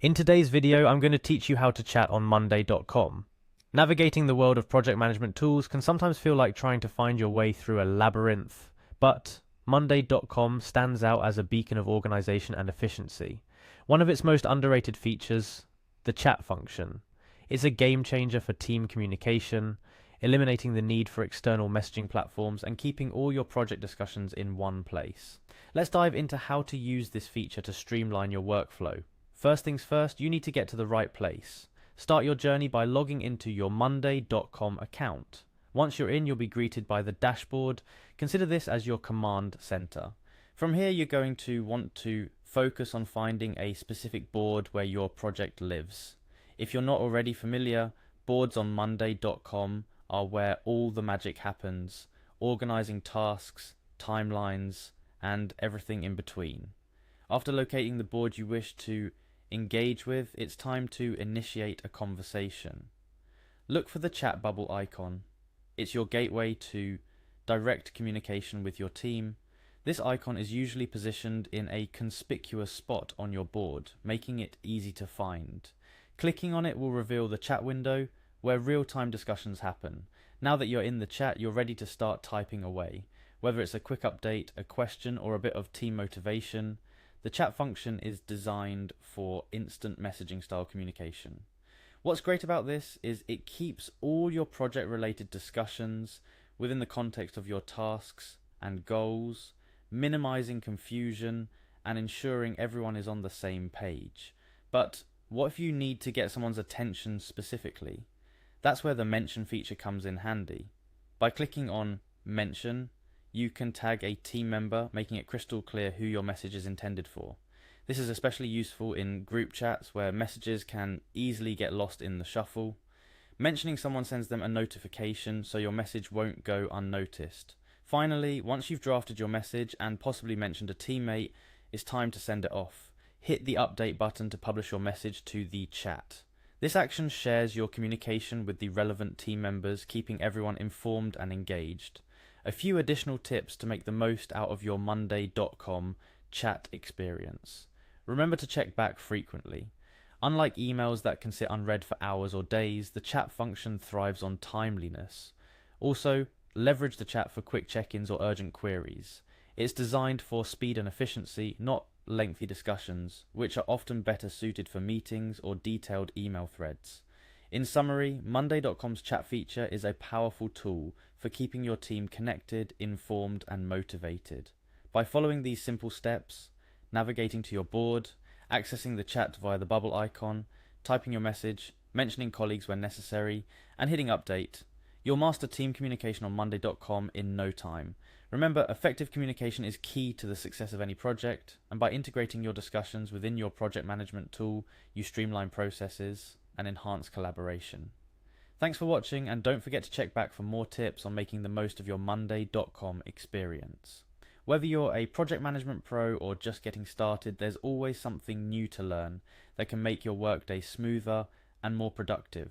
In today's video, I'm going to teach you how to chat on Monday.com. Navigating the world of project management tools can sometimes feel like trying to find your way through a labyrinth, but Monday.com stands out as a beacon of organization and efficiency. One of its most underrated features, the chat function. It's a game changer for team communication, eliminating the need for external messaging platforms and keeping all your project discussions in one place. Let's dive into how to use this feature to streamline your workflow. First things first, you need to get to the right place. Start your journey by logging into your Monday.com account. Once you're in, you'll be greeted by the dashboard. Consider this as your command center. From here, you're going to want to focus on finding a specific board where your project lives. If you're not already familiar, boards on Monday.com are where all the magic happens, organizing tasks, timelines, and everything in between. After locating the board you wish to engage with, it's time to initiate a conversation. Look for the chat bubble icon. It's your gateway to direct communication with your team. This icon is usually positioned in a conspicuous spot on your board, making it easy to find. Clicking on it will reveal the chat window where real-time discussions happen. Now that you're in the chat, you're ready to start typing away. Whether it's a quick update, a question, or a bit of team motivation, the chat function is designed for instant messaging style communication. What's great about this is it keeps all your project related discussions within the context of your tasks and goals, minimizing confusion and ensuring everyone is on the same page. But what if you need to get someone's attention specifically? That's where the mention feature comes in handy. By clicking on mention, you can tag a team member, making it crystal clear who your message is intended for. This is especially useful in group chats where messages can easily get lost in the shuffle. Mentioning someone sends them a notification so your message won't go unnoticed. Finally, once you've drafted your message and possibly mentioned a teammate, it's time to send it off. Hit the update button to publish your message to the chat. This action shares your communication with the relevant team members, keeping everyone informed and engaged. A few additional tips to make the most out of your Monday.com chat experience. Remember to check back frequently. Unlike emails that can sit unread for hours or days, the chat function thrives on timeliness. Also, leverage the chat for quick check-ins or urgent queries. It's designed for speed and efficiency, not lengthy discussions, which are often better suited for meetings or detailed email threads. In summary, Monday.com's chat feature is a powerful tool for keeping your team connected, informed, and motivated. By following these simple steps, navigating to your board, accessing the chat via the bubble icon, typing your message, mentioning colleagues when necessary, and hitting update, you'll master team communication on Monday.com in no time. Remember, effective communication is key to the success of any project, and by integrating your discussions within your project management tool, you streamline processes and enhance collaboration. Thanks for watching, and don't forget to check back for more tips on making the most of your Monday.com experience. Whether you're a project management pro or just getting started, there's always something new to learn that can make your workday smoother and more productive.